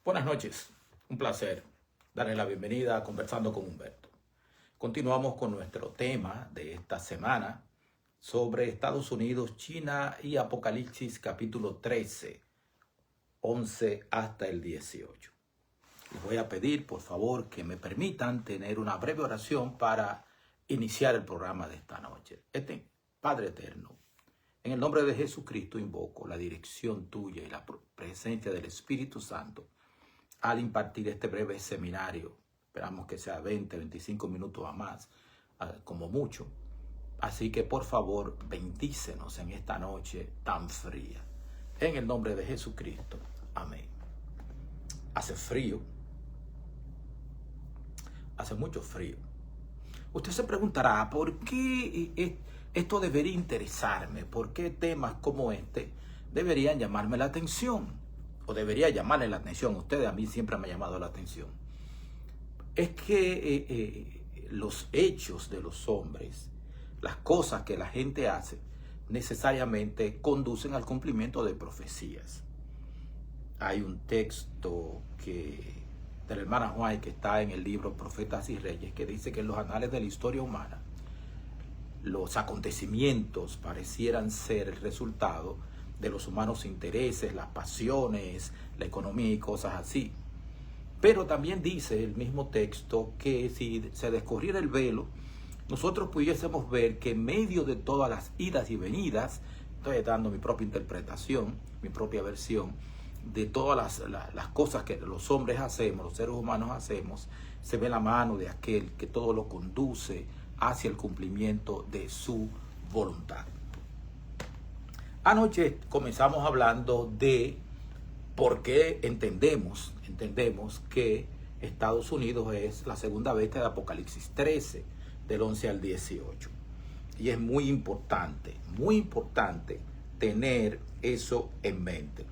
Buenas noches, un placer darle la bienvenida a Conversando con Humberto. Continuamos con nuestro tema de esta semana sobre Estados Unidos, China y Apocalipsis capítulo 13, 11 hasta el 18. Les voy a pedir, por favor, que me permitan tener una breve oración para iniciar el programa de esta noche. Padre eterno, en el nombre de Jesucristo invoco la dirección tuya y la presencia del Espíritu Santo al impartir este breve seminario. Esperamos que sea 20, 25 minutos a más, como mucho. Así que por favor, bendícenos en esta noche tan fría. En el nombre de Jesucristo. Amén. Hace frío. Hace mucho frío. Usted se preguntará, ¿por qué esto debería interesarme? ¿Por qué temas como este deberían llamarme la atención? O debería llamarle la atención. Ustedes, a mí siempre me ha llamado la atención. Es que los hechos de los hombres, las cosas que la gente hace, necesariamente conducen al cumplimiento de profecías. Hay un texto de la hermana White que está en el libro Profetas y Reyes, que dice que en los anales de la historia humana, los acontecimientos parecieran ser el resultado de los humanos intereses, las pasiones, la economía y cosas así. Pero también dice el mismo texto que si se descorriera el velo, nosotros pudiésemos ver que en medio de todas las idas y venidas, estoy dando mi propia interpretación, mi propia versión, de todas las cosas que los hombres hacemos, los seres humanos hacemos, se ve la mano de aquel que todo lo conduce hacia el cumplimiento de su voluntad. Anoche comenzamos hablando de por qué entendemos que Estados Unidos es la segunda bestia de Apocalipsis 13, del 11 al 18. Y es muy importante tener eso en mente.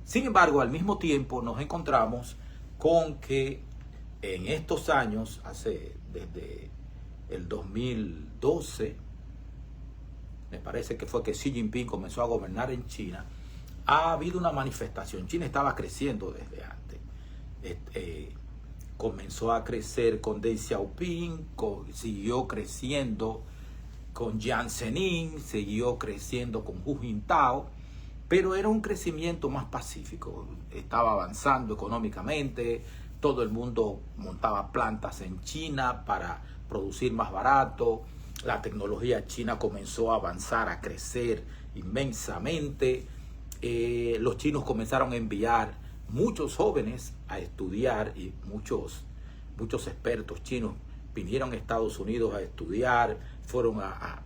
Sin embargo, al mismo tiempo nos encontramos con que en estos años, desde el 2012, me parece que fue que Xi Jinping comenzó a gobernar en China, ha habido una manifestación. China estaba creciendo desde antes. Comenzó a crecer con Deng Xiaoping, siguió creciendo con Jiang Zemin, siguió creciendo con Hu Jintao, pero era un crecimiento más pacífico. Estaba avanzando económicamente, todo el mundo montaba plantas en China para producir más barato. La tecnología china comenzó a avanzar, a crecer inmensamente. Los chinos comenzaron a enviar muchos jóvenes a estudiar y muchos expertos chinos vinieron a Estados Unidos a estudiar, fueron a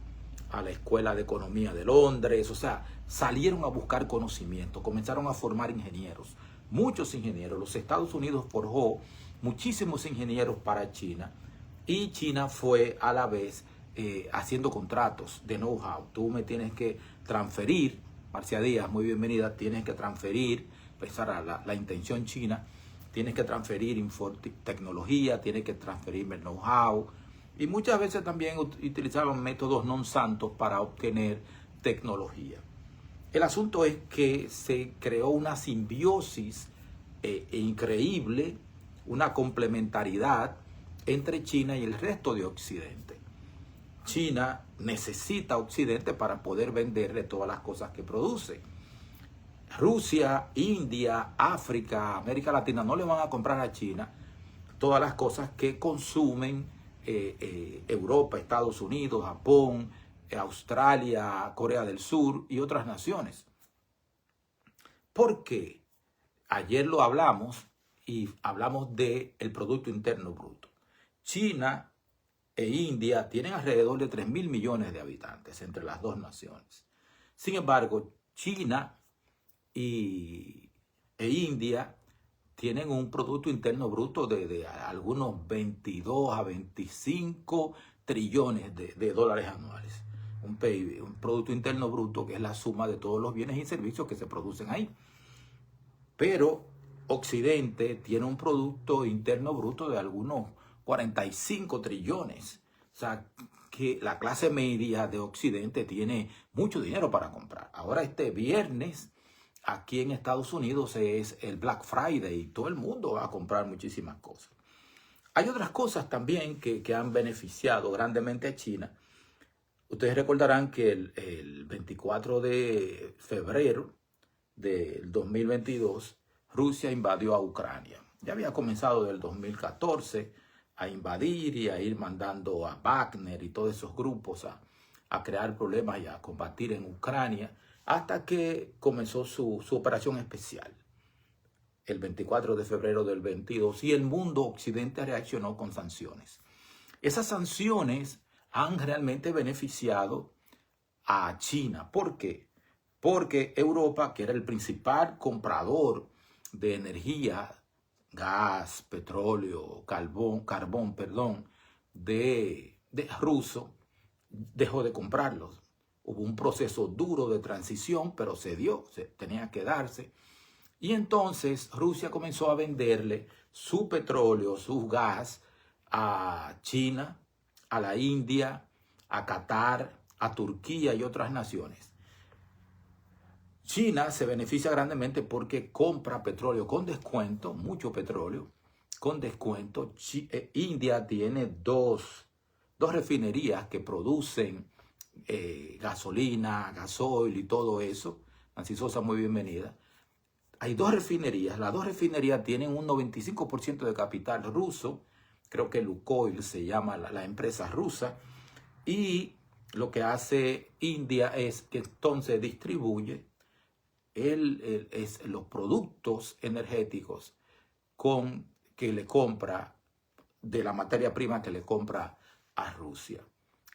la Escuela de Economía de Londres, o sea, salieron a buscar conocimiento, comenzaron a formar ingenieros, muchos ingenieros. Los Estados Unidos forjó muchísimos ingenieros para China y China fue a la vez haciendo contratos de know-how. Tú me tienes que transferir, Marcia Díaz, muy bienvenida, tienes que transferir, esa era la intención china, tienes que transferir tecnología, tienes que transferirme el know-how, y muchas veces también utilizaban métodos non santos para obtener tecnología. El asunto es que se creó una simbiosis increíble, una complementariedad entre China y el resto de Occidente. China necesita Occidente para poder venderle todas las cosas que produce. Rusia, India, África, América Latina no le van a comprar a China todas las cosas que consumen Europa, Estados Unidos, Japón, Australia, Corea del Sur y otras naciones. ¿Por qué? Ayer lo hablamos y hablamos del Producto Interno Bruto. China e India tienen alrededor de 3.000 millones de habitantes entre las dos naciones. Sin embargo, China e India tienen un Producto Interno Bruto de algunos 22 a 25 trillones de dólares anuales. Un PIB, un Producto Interno Bruto, que es la suma de todos los bienes y servicios que se producen ahí. Pero Occidente tiene un Producto Interno Bruto de algunos 45 trillones. O sea, que la clase media de Occidente tiene mucho dinero para comprar. Ahora este viernes aquí en Estados Unidos es el Black Friday y todo el mundo va a comprar muchísimas cosas. Hay otras cosas también que han beneficiado grandemente a China. Ustedes recordarán que el 24 de febrero del 2022, Rusia invadió a Ucrania. Ya había comenzado desde el 2014 a invadir y a ir mandando a Wagner y todos esos grupos a crear problemas y a combatir en Ucrania, hasta que comenzó su operación especial el 24 de febrero del 22 y el mundo occidente reaccionó con sanciones. Esas sanciones han realmente beneficiado a China. ¿Por qué? Porque Europa, que era el principal comprador de energía, gas, petróleo, carbón, de ruso, dejó de comprarlos. Hubo un proceso duro de transición, pero se dio, tenía que darse. Y entonces Rusia comenzó a venderle su petróleo, su gas a China, a la India, a Qatar, a Turquía y otras naciones. China se beneficia grandemente porque compra petróleo con descuento, mucho petróleo con descuento. India tiene dos refinerías que producen gasolina, gasoil y todo eso. Nancy Sosa, muy bienvenida. Hay dos refinerías. Las dos refinerías tienen un 95% de capital ruso. Creo que Lukoil se llama la empresa rusa. Y lo que hace India es que entonces distribuye los productos energéticos que le compra de la materia prima que le compra a Rusia.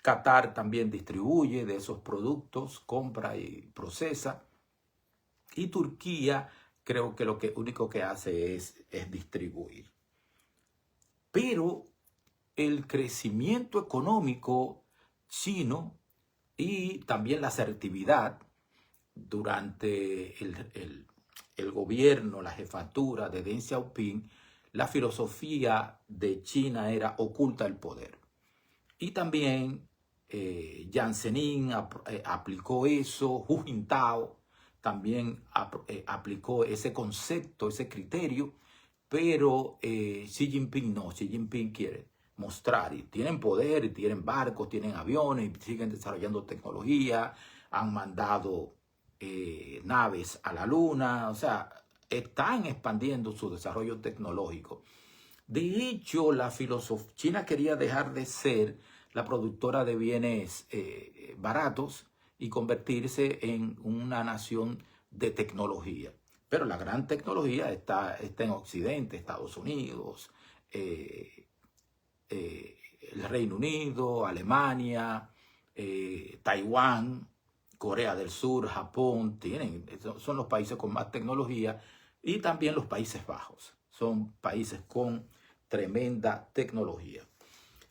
Qatar también distribuye de esos productos, compra y procesa. Y Turquía creo que lo único que hace es distribuir. Pero el crecimiento económico chino y también la asertividad durante el gobierno, la jefatura de Deng Xiaoping, la filosofía de China era oculta el poder. Y también Jiang Zemin aplicó eso, Hu Jintao también aplicó ese concepto, ese criterio, pero Xi Jinping no. Xi Jinping quiere mostrar, y tienen poder, y tienen barcos, tienen aviones, y siguen desarrollando tecnología, han mandado naves a la luna, o sea, están expandiendo su desarrollo tecnológico. De hecho, China quería dejar de ser la productora de bienes baratos y convertirse en una nación de tecnología. Pero la gran tecnología está en Occidente, Estados Unidos, el Reino Unido, Alemania, Taiwán, Corea del Sur, Japón, son los países con más tecnología, y también los Países Bajos. Son países con tremenda tecnología.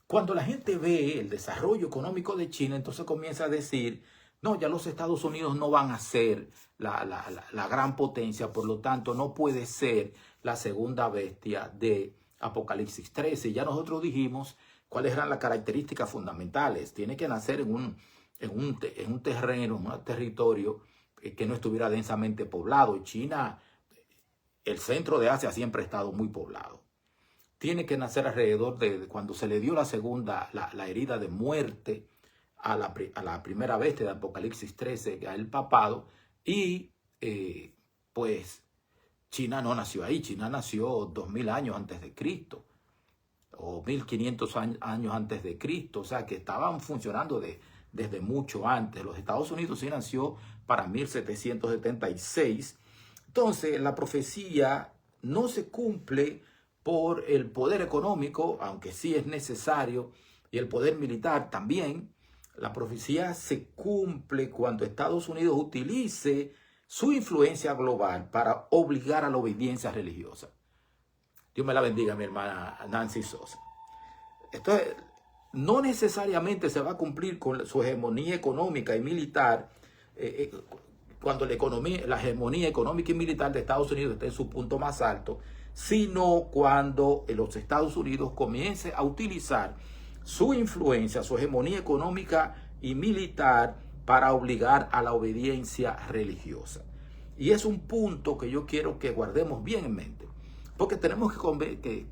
Cuando la gente ve el desarrollo económico de China, entonces comienza a decir, no, ya los Estados Unidos no van a ser la gran potencia, por lo tanto no puede ser la segunda bestia de Apocalipsis 13. Ya nosotros dijimos cuáles eran las características fundamentales. Tiene que nacer en un terreno, en un territorio que no estuviera densamente poblado. China, el centro de Asia siempre ha estado muy poblado. Tiene que nacer alrededor de cuando se le dio la herida de muerte a la primera bestia de Apocalipsis 13, a el papado, y pues China no nació ahí. China nació 2000 años antes de Cristo, o 1500 años antes de Cristo, o sea que estaban funcionando desde mucho antes. Los Estados Unidos sí nació para 1776. Entonces la profecía no se cumple por el poder económico, aunque sí es necesario, y el poder militar también. La profecía se cumple cuando Estados Unidos utilice su influencia global para obligar a la obediencia religiosa. Dios me la bendiga, mi hermana Nancy Sosa. Esto no necesariamente se va a cumplir con su hegemonía económica y militar cuando la hegemonía económica y militar de Estados Unidos esté en su punto más alto, sino cuando los Estados Unidos comience a utilizar su influencia, su hegemonía económica y militar para obligar a la obediencia religiosa. Y es un punto que yo quiero que guardemos bien en mente, porque tenemos que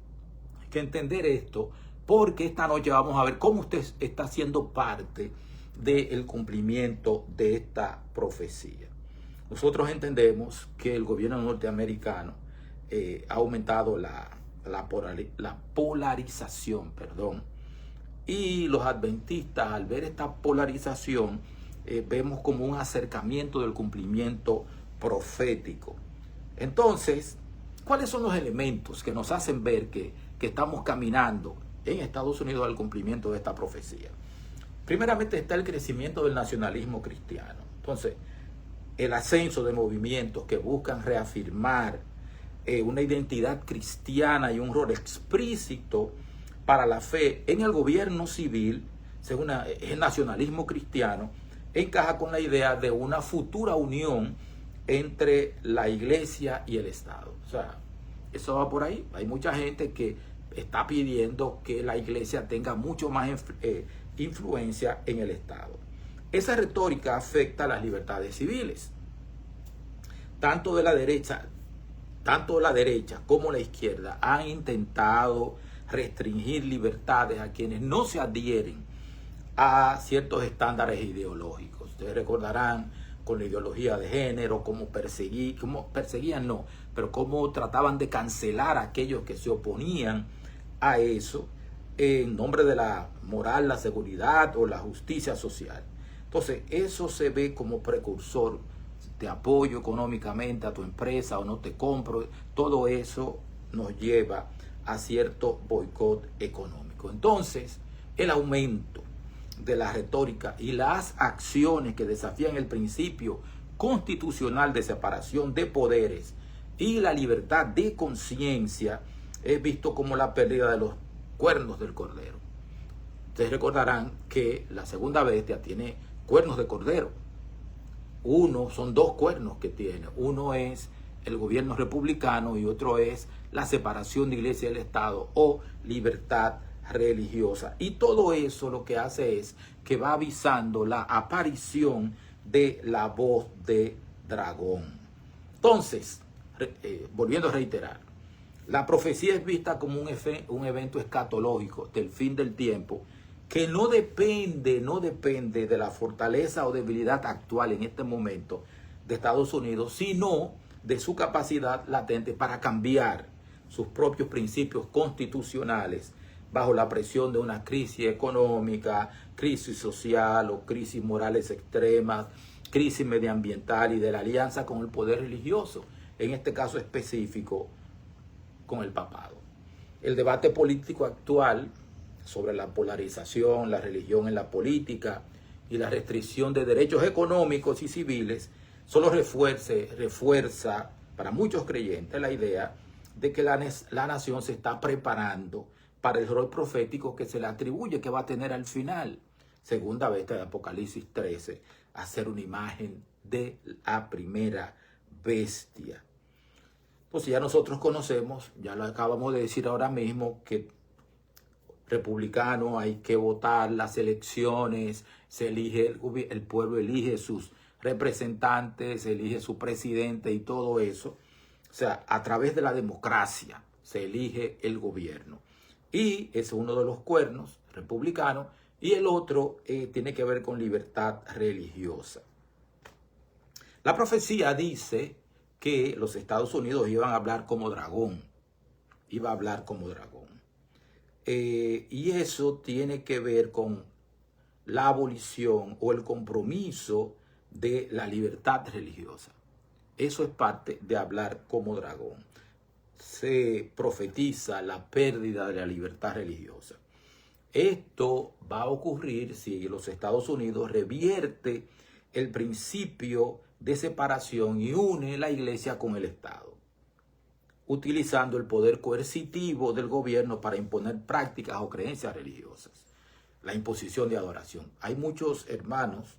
entender esto, porque esta noche vamos a ver cómo usted está siendo parte del cumplimiento de esta profecía. Nosotros entendemos que el gobierno norteamericano ha aumentado la polarización, y los adventistas, al ver esta polarización, vemos como un acercamiento del cumplimiento profético. Entonces, ¿cuáles son los elementos que nos hacen ver que estamos caminando en Estados Unidos al cumplimiento de esta profecía? Primeramente está el crecimiento del nacionalismo cristiano. Entonces, el ascenso de movimientos que buscan reafirmar una identidad cristiana y un rol explícito para la fe en el gobierno civil, según el nacionalismo cristiano, encaja con la idea de una futura unión entre la iglesia y el Estado. O sea, eso va por ahí. Hay mucha gente que está pidiendo que la iglesia tenga mucho más influencia en el Estado. Esa retórica afecta a las libertades civiles. Tanto la derecha como la izquierda han intentado restringir libertades a quienes no se adhieren a ciertos estándares ideológicos. Ustedes recordarán con la ideología de género, cómo trataban de cancelar a aquellos que se oponían a eso en nombre de la moral, la seguridad o la justicia social. Entonces, eso se ve como precursor. Te apoyo económicamente a tu empresa o no te compro. Todo eso nos lleva a cierto boicot económico. Entonces, el aumento de la retórica y las acciones que desafían el principio constitucional de separación de poderes y la libertad de conciencia es visto como la pérdida de los cuernos del cordero. Ustedes recordarán que la segunda bestia tiene cuernos de cordero. Son dos cuernos que tiene. Uno es el gobierno republicano y otro es la separación de iglesia y del Estado o libertad religiosa. Y todo eso lo que hace es que va avisando la aparición de la voz de dragón. Entonces, volviendo a reiterar, la profecía es vista como un evento escatológico del fin del tiempo que no depende de la fortaleza o debilidad actual en este momento de Estados Unidos, sino de su capacidad latente para cambiar sus propios principios constitucionales bajo la presión de una crisis económica, crisis social o crisis morales extremas, crisis medioambiental y de la alianza con el poder religioso, en este caso específico con el papado. El debate político actual sobre la polarización, la religión en la política y la restricción de derechos económicos y civiles solo refuerza para muchos creyentes la idea de que la nación se está preparando para el rol profético que se le atribuye que va a tener al final. Segunda bestia de Apocalipsis 13, hacer una imagen de la primera bestia. Pues ya nosotros conocemos, ya lo acabamos de decir ahora mismo, que republicano hay que votar las elecciones, se elige el pueblo elige sus representantes, se elige su presidente y todo eso. O sea, a través de la democracia se elige el gobierno. Y ese es uno de los cuernos republicanos. Y el otro tiene que ver con libertad religiosa. La profecía dice que los Estados Unidos iban a hablar como dragón. Iba a hablar como dragón. Y eso tiene que ver con la abolición o el compromiso de la libertad religiosa. Eso es parte de hablar como dragón. Se profetiza la pérdida de la libertad religiosa. Esto va a ocurrir si los Estados Unidos revierte el principio de separación y une la iglesia con el Estado, utilizando el poder coercitivo del gobierno para imponer prácticas o creencias religiosas. La imposición de adoración. Hay muchos hermanos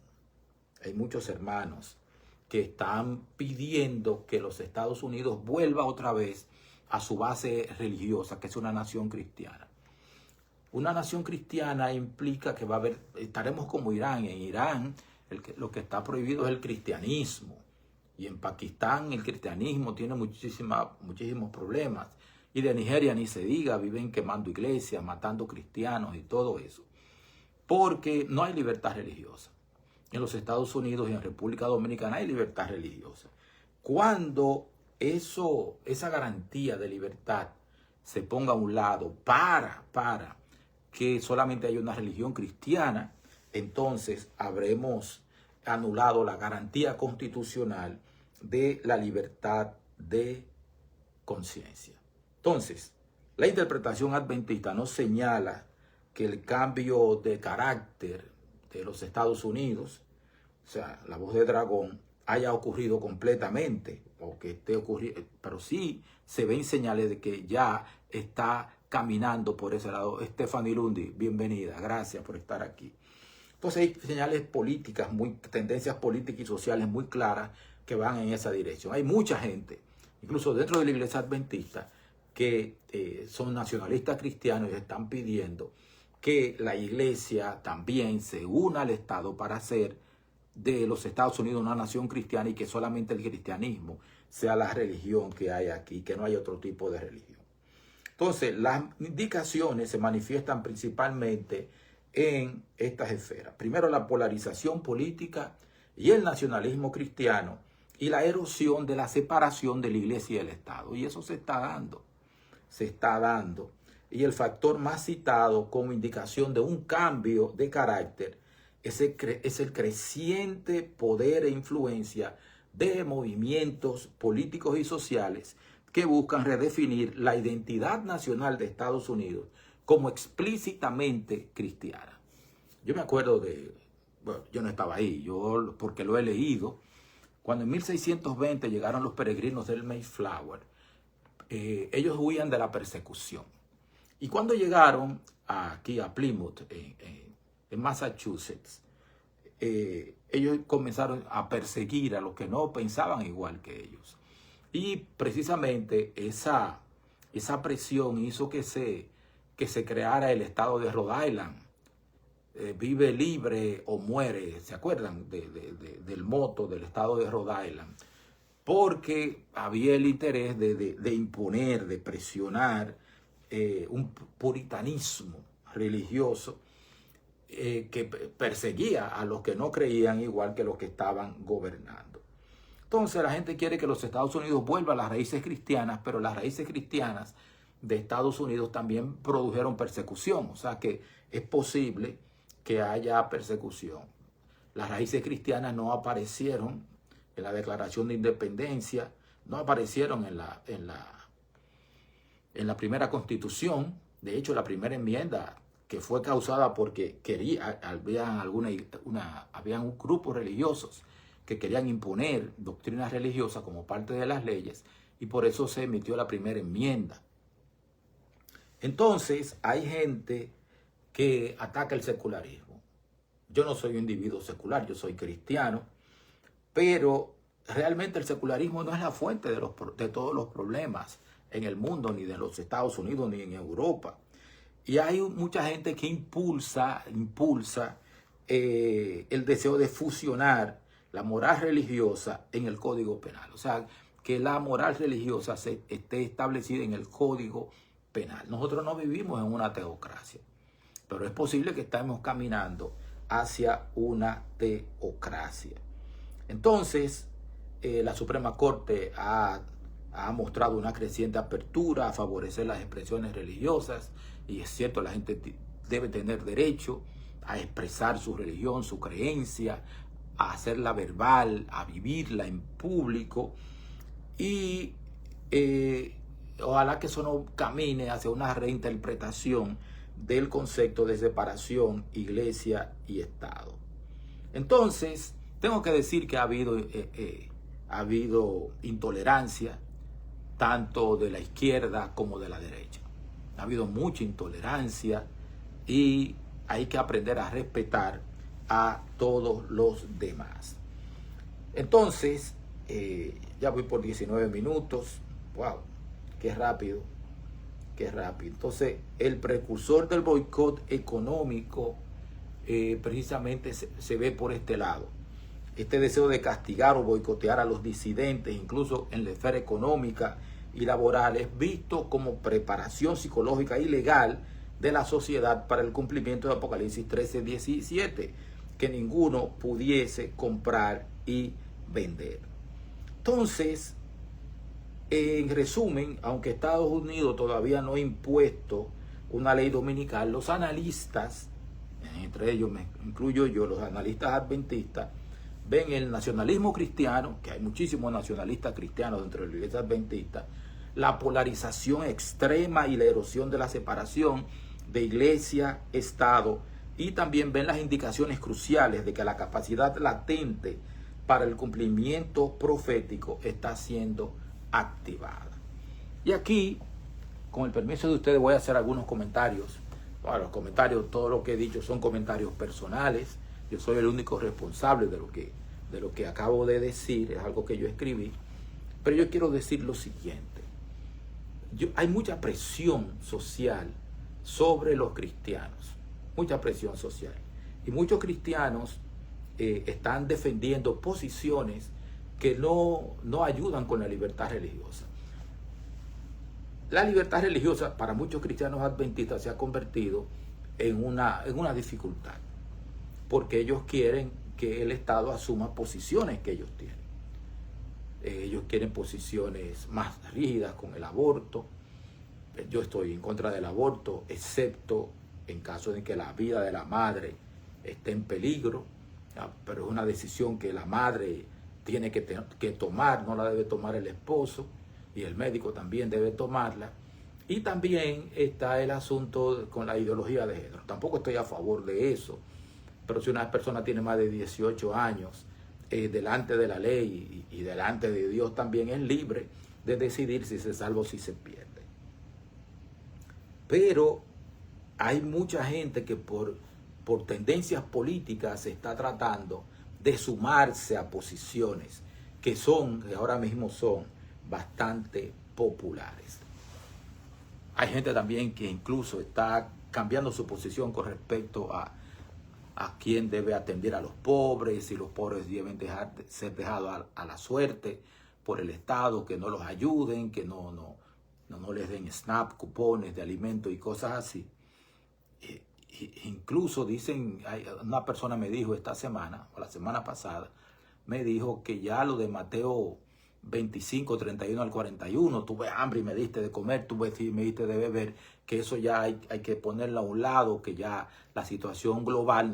que están pidiendo que los Estados Unidos vuelva otra vez a su base religiosa, que es una nación cristiana. Una nación cristiana implica que estaremos como Irán. En Irán lo que está prohibido es el cristianismo. Y en Pakistán el cristianismo tiene muchísimos problemas. Y de Nigeria ni se diga, viven quemando iglesias, matando cristianos y todo eso. Porque no hay libertad religiosa. En los Estados Unidos y en República Dominicana hay libertad religiosa. Cuando esa garantía de libertad se ponga a un lado para que solamente haya una religión cristiana, entonces habremos anulado la garantía constitucional de la libertad de conciencia. Entonces, la interpretación adventista no señala que el cambio de carácter de los Estados Unidos, o sea, la voz de dragón, haya ocurrido completamente, o que esté ocurriendo, pero sí se ven señales de que ya está caminando por ese lado. Stephanie Lundi, bienvenida, gracias por estar aquí. Entonces hay señales políticas, tendencias políticas y sociales muy claras que van en esa dirección. Hay mucha gente, incluso dentro de la iglesia adventista, que son nacionalistas cristianos y están pidiendo que la iglesia también se una al Estado para hacer de los Estados Unidos una nación cristiana y que solamente el cristianismo sea la religión que hay aquí, que no hay otro tipo de religión. Entonces, las indicaciones se manifiestan principalmente en estas esferas. Primero, la polarización política y el nacionalismo cristiano y la erosión de la separación de la iglesia y el Estado. Y eso se está dando. Y el factor más citado como indicación de un cambio de carácter es el creciente poder e influencia de movimientos políticos y sociales que buscan redefinir la identidad nacional de Estados Unidos como explícitamente cristiana. Yo me acuerdo bueno, yo no estaba ahí, porque lo he leído, cuando en 1620 llegaron los peregrinos del Mayflower, ellos huían de la persecución. Y cuando llegaron aquí a Plymouth, en Massachusetts, ellos comenzaron a perseguir a los que no pensaban igual que ellos. Y precisamente esa presión hizo que se creara el estado de Rhode Island. Vive libre o muere, ¿se acuerdan del moto del estado de Rhode Island? Porque había el interés de imponer, de presionar un puritanismo religioso que perseguía a los que no creían igual que los que estaban gobernando. Entonces la gente quiere que los Estados Unidos vuelvan a las raíces cristianas, pero las raíces cristianas de Estados Unidos también produjeron persecución. O sea que es posible que haya persecución. Las raíces cristianas no aparecieron en la Declaración de Independencia, no aparecieron en la primera Constitución. De hecho, la primera enmienda, que fue causada porque habían grupos religiosos que querían imponer doctrinas religiosas como parte de las leyes, y por eso se emitió la primera enmienda. Entonces, hay gente que ataca el secularismo. Yo no soy un individuo secular, yo soy cristiano, pero realmente el secularismo no es la fuente de todos los problemas en el mundo, ni de los Estados Unidos, ni en Europa. Y hay mucha gente que impulsa el deseo de fusionar la moral religiosa en el Código Penal. O sea, que la moral religiosa esté establecida en el Código Penal. Nosotros no vivimos en una teocracia, pero es posible que estemos caminando hacia una teocracia. Entonces, la Suprema Corte ha mostrado una creciente apertura a favorecer las expresiones religiosas, y es cierto, la gente debe tener derecho a expresar su religión, su creencia, a hacerla verbal, a vivirla en público, y ojalá que eso no camine hacia una reinterpretación del concepto de separación iglesia y Estado. Entonces, tengo que decir que ha habido intolerancia tanto de la izquierda como de la derecha. Ha habido mucha intolerancia y hay que aprender a respetar a todos los demás. Entonces, ya voy por 19 minutos. ¡Wow! ¡Qué rápido! ¡Qué rápido! Entonces, el precursor del boicot económico precisamente se ve por este lado. Este deseo de castigar o boicotear a los disidentes, incluso en la esfera económica y laboral, es visto como preparación psicológica y legal de la sociedad para el cumplimiento de Apocalipsis 13:17, que ninguno pudiese comprar y vender. Entonces, en resumen, aunque Estados Unidos todavía no ha impuesto una ley dominical, los analistas, entre ellos me incluyo yo, los analistas adventistas, ven el nacionalismo cristiano, que hay muchísimos nacionalistas cristianos dentro de la iglesia adventista, la polarización extrema y la erosión de la separación de iglesia, Estado, y también ven las indicaciones cruciales de que la capacidad latente para el cumplimiento profético está siendo activada. Y aquí, con el permiso de ustedes, voy a hacer algunos comentarios. Bueno, los comentarios, todo lo que he dicho son comentarios personales. Yo soy el único responsable de lo que acabo de decir, es algo que yo escribí. Pero yo quiero decir lo siguiente. Hay mucha presión social sobre los cristianos, mucha presión social. Y muchos cristianos están defendiendo posiciones que no ayudan con la libertad religiosa. La libertad religiosa para muchos cristianos adventistas se ha convertido en una dificultad, porque ellos quieren que el Estado asuma posiciones que ellos tienen. Ellos quieren posiciones más rígidas con el aborto. Yo estoy en contra del aborto, excepto en caso de que la vida de la madre esté en peligro, pero es una decisión que la madre tiene que tomar, no la debe tomar el esposo, y el médico también debe tomarla. Y también está el asunto con la ideología de género. Tampoco estoy a favor de eso, pero si una persona tiene más de 18 años, delante de la ley y delante de Dios también es libre de decidir si se salva o si se pierde. Pero hay mucha gente que por tendencias políticas se está tratando de sumarse a posiciones que ahora mismo son bastante populares. Hay gente también que incluso está cambiando su posición con respecto a quién debe atender a los pobres, si los pobres deben ser dejados a la suerte por el Estado, que no los ayuden, que no les den SNAP, cupones de alimentos y cosas así. Incluso dicen, una persona me dijo esta semana, o la semana pasada, me dijo que ya lo de Mateo 25, 31 al 41, tuve hambre y me diste de comer, tuve sed y me diste de beber, que eso ya hay que ponerlo a un lado, que ya la situación global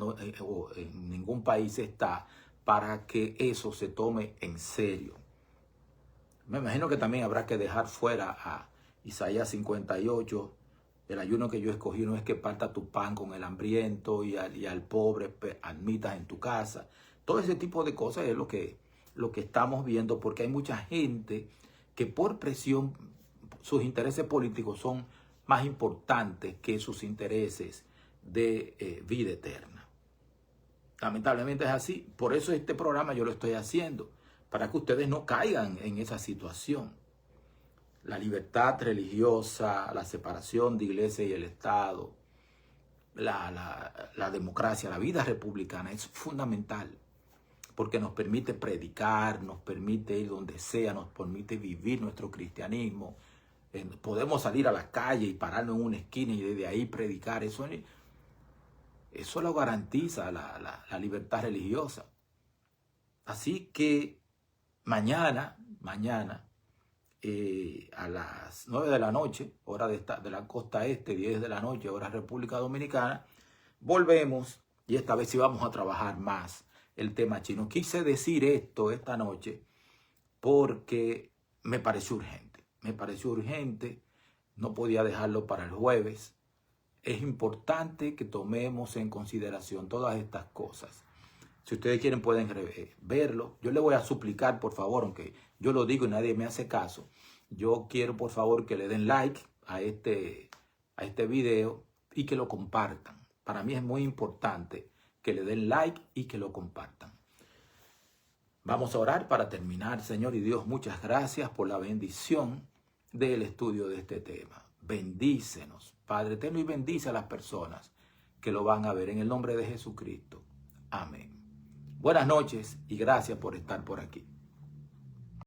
en ningún país está para que eso se tome en serio. Me imagino que también habrá que dejar fuera a Isaías 58, el ayuno que yo escogí no es que parta tu pan con el hambriento y al pobre admitas en tu casa. Todo ese tipo de cosas es lo que estamos viendo, porque hay mucha gente que por presión, sus intereses políticos son más importantes que sus intereses de vida eterna. Lamentablemente es así. Por eso este programa yo lo estoy haciendo, para que ustedes no caigan en esa situación. La libertad religiosa, la separación de iglesia y el Estado, la democracia, la vida republicana es fundamental, porque nos permite predicar, nos permite ir donde sea, nos permite vivir nuestro cristianismo. Podemos salir a la calle y pararnos en una esquina y desde ahí predicar. Eso lo garantiza la libertad religiosa. Así que mañana, a las 9 de la noche, hora de la costa este, 10 de la noche, hora República Dominicana, volvemos y esta vez sí vamos a trabajar más el tema chino. Quise decir esto esta noche porque me pareció urgente, no podía dejarlo para el jueves. Es importante que tomemos en consideración todas estas cosas. Si ustedes quieren pueden verlo. Yo le voy a suplicar, por favor, aunque yo lo digo y nadie me hace caso, yo quiero por favor que le den like a este video y que lo compartan. Para mí es muy importante que le den like y que lo compartan. Vamos a orar para terminar. Señor y Dios, muchas gracias por la bendición del estudio de este tema. Bendícenos, Padre eterno, y bendice a las personas que lo van a ver en el nombre de Jesucristo. Amén. Buenas noches y gracias por estar por aquí.